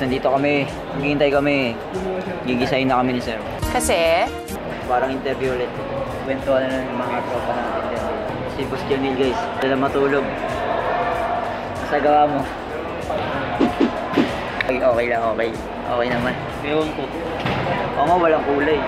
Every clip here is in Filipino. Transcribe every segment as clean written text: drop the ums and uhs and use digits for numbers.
nandito kami. Maghihintay kami. Gigisahin na kami ni Sir. Kasi? Parang interview ulit. Kwentuhan na ng mga tropa natin. Si Boss Janil guys. Sila matulog. Sa gawa mo. Ay, okay lang, okay. Okay naman. Ewan ko. Oo nga, walang kulay.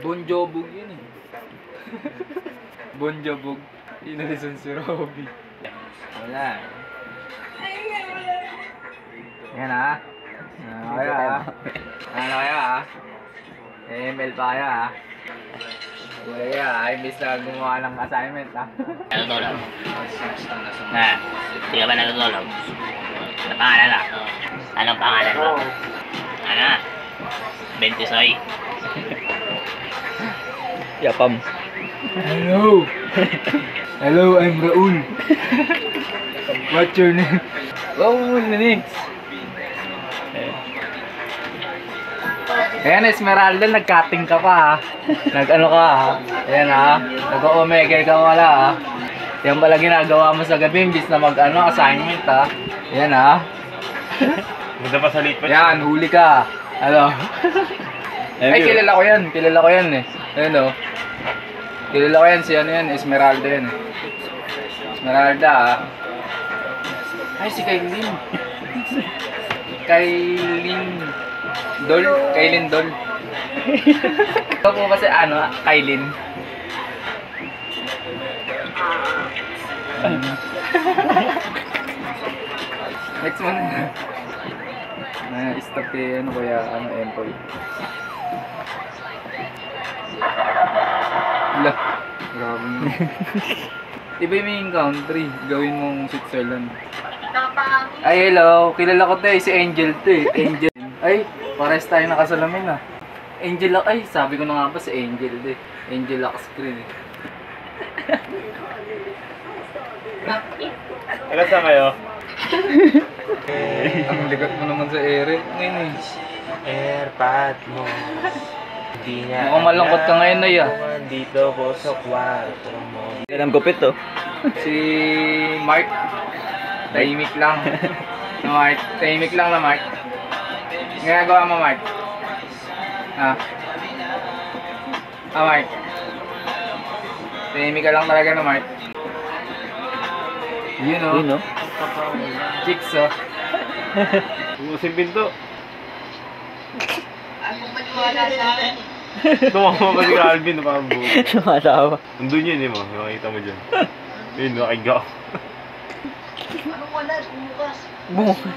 Bonjobog yun eh. Bonjobog. Inalison si Robby. Wala. Yan ah. Ano kaya ah? Ano kaya ah? ML pa kaya ah? Kaya ah, imbis na gumawa ng assignment ah. Natutulog. Na, hindi ka ba natutulog? Ano pangalan na? Anong pangalan mo? Ano? 26. Yapam. Hello! Hello, I'm Raul. What's your name? Raul next. Ayan, Esmeralda, nag-cutting ka pa ha. Nag-ano ka ha. Ayan ha. Nag-omega ka wala ha. Yan pala ginagawa mo sa gabi, imbis na mag-ano, assignment ha. Ayan ha. Ganda pa sa late. Yan, huli ka. Ano? Ay, kilala ko yan. Kilala ko yan eh. Ayan o. Kilala ko yan. Si ano yan? Esmeralda yan. Esmeralda ah. Ay, si Kailin. Kailin Dol. Kailin Dol. Ito po kasi ano, Kailin. Next one. Na-stop kay ano kaya, ano, Empoy. Wala. Grabe mo. Iba yung main country. Gawin mong Switzerland. Ay, hello. Kilala ko to eh. Si Angel to eh. Angel. Ay, pares tayo nakasalamin ah. Angel, ay, sabi ko na nga ba si Angel to eh. Angel lock screen eh. Taga saan kayo? Ang ligat mo naman sa ere. Ngayon eh. Airpad mo. Mukhang malungkot ka ngayon na yan. Dito po sa kwarto mo. Yan ang gupit oh. Si Mark. Tahimik lang. Na Mark. Tahimik lang na Mark. Ginagawa mo Mark. Ah. Ah Mark. Tahimik ka lang talaga na Mark. Yun oh. Yun oh. Chicks oh. Umusin pinto. Tumama pa si Calvin na parang buo. Tumatawa. Nandun yun eh mo. Nakakita mo dyan. Yun, nakiga ako. Bumukas.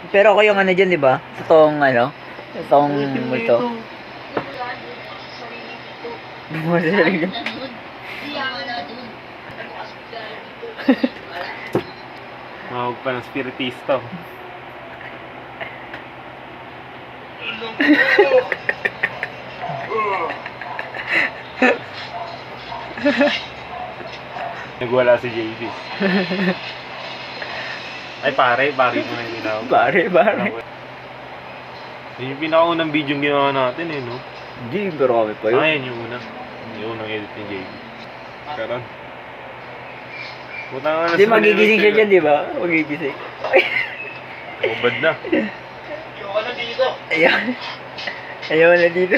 Pero ako yung ano dyan, di ba? Totoong ano? Totoong multo. Bumukas sa sarili. Mahawag pa ng spiritista. Nagwala si JV. Ay pare mo na yung tinawag. Pare. Yun yung pinakaunang video yung ginawa natin eh, no? Hindi, pero kami pa yun. Ah, yan yung una. Yung unang edit ni JV. Karon. Puta nga na. Hindi, magigising siya dyan, di ba? Magigising. Ubad na. Ayaw na dito.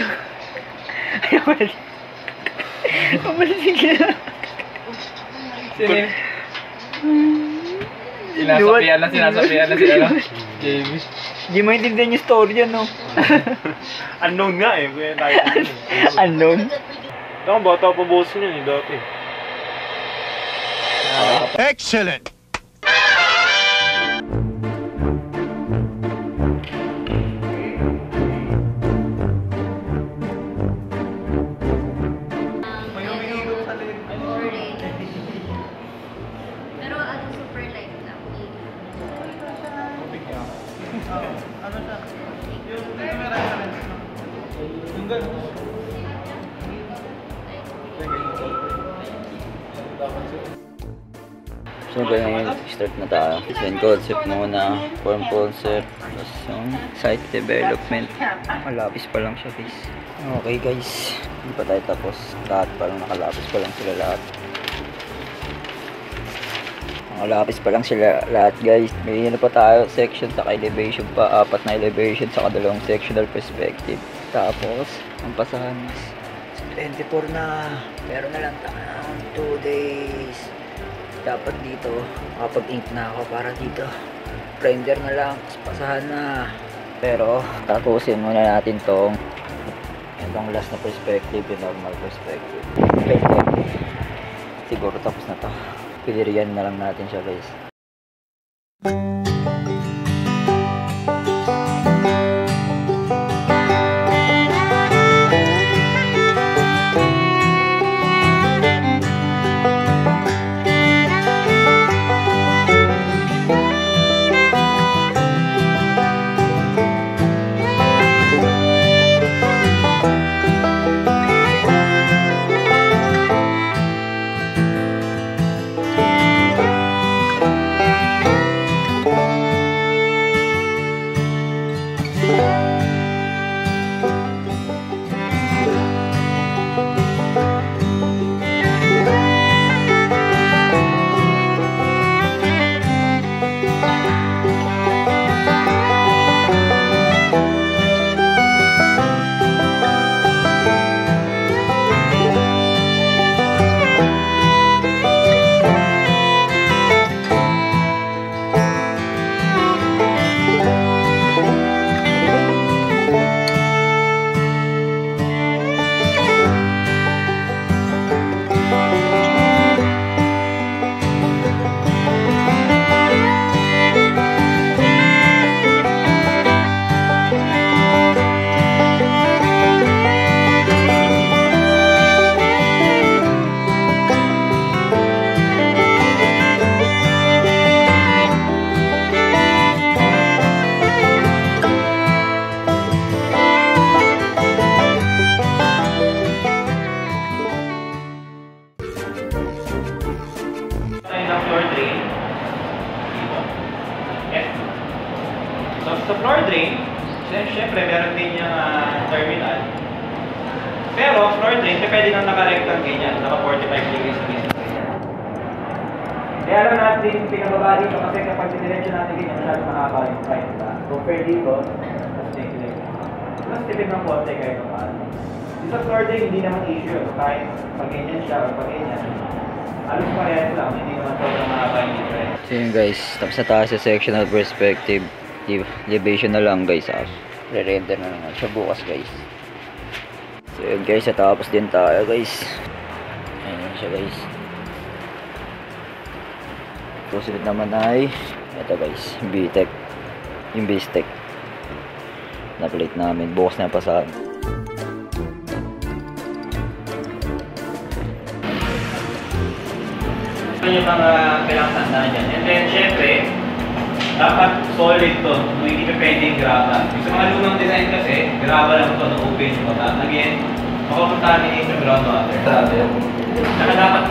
Umalasing ka na. Sinasabihan na si ano. JV. Hindi mo intindihan yung story yan, no? Unknown nga eh. Kaya tayo. Unknown? Ako, bata pa boss niya eh, dati. Excellent! So ganyan, start na tayo. Design concept muna, form concept, tapos yung site development. Malapis pa lang siya guys. Okay guys, hindi pa tayo tapos. Lahat pa lang, nakalapis pa lang sila lahat. Nakalapis pa lang sila lahat guys. May ano pa tayo, section sa elevation pa, 4 na elevation sa dalawang sectional perspective. Tapos, ang pasahan is 24 na. Meron na lang tayo 2 days. Dapat dito, makapag-ink na ako para dito. Render na lang, pasahan na. Pero, tapusin muna natin itong last na perspective, yung normal perspective. Okay, siguro tapos na to. Pilirian na lang natin siya guys. So, sa floor drain, syempre meron din yung terminal. Pero, floor drain, pwede nang naka-rectangle ganyan, naka 45 degrees ganyan. Kaya lang natin pinababa dito kasi kapag diretso natin ganyan, masyado mahaba yung price. Compare dito, mas negative. Mas tipid ng konti kahit paano. Sa floor drain, hindi naman issue. Kahit pag ganyan siya o pag ganyan, alos parehas lang, hindi naman sobrang mahaba yung difference. So yun guys, tapos na tayo sa sectional perspective. Elevation na lang guys, re-render na lang siya bukas guys. So yun guys, tapos din tayo guys. Ayan siya guys. Susunod naman ay ito guys, B-Tech, yung base-tech na plate namin, bukas na pasahan. Yung mga kailangan tandaan dyan. And then, syempre, dapat solid to. Hindi pa pwedeng graba. Yung sa mga lumang design kasi, graba lang to, na-open yung mga. Again, makakontaminate yung groundwater. Saka dapat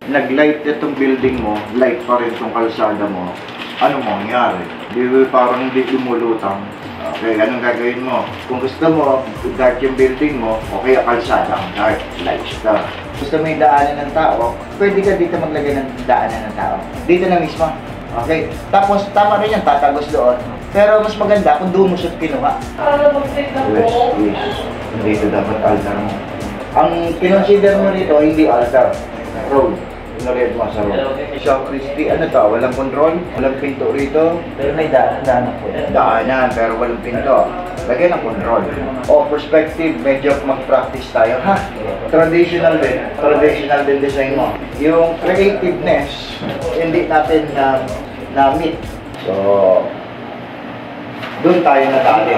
nag-light itong building mo, light pa rin itong kalsada mo, ano mangyari? Di ba parang hindi lumulutang? Okay, anong gagawin mo? Kung gusto mo, dark yung building mo, okay, kalsada ang dark, light ka. Gusto mo yung daanan ng tao, pwede ka dito maglagay ng daanan ng tao. Dito na mismo. Okay? Tapos, tama rin yan, tatagos doon. Pero mas maganda kung doon mo siya kinuha. Yes. Dito dapat altar mo. Ang kinonsider mo dito, hindi altar. road. Inored mo sa road. Sa Christie, ano to? Walang control? Walang pinto rito? Pero may daanan po. Daanan, pero walang pinto. Lagyan ng control. O, perspective, medyo mag-practice tayo, ha? Traditional din design mo. Yung creativeness, hindi natin na-meet. So, doon tayo nadali.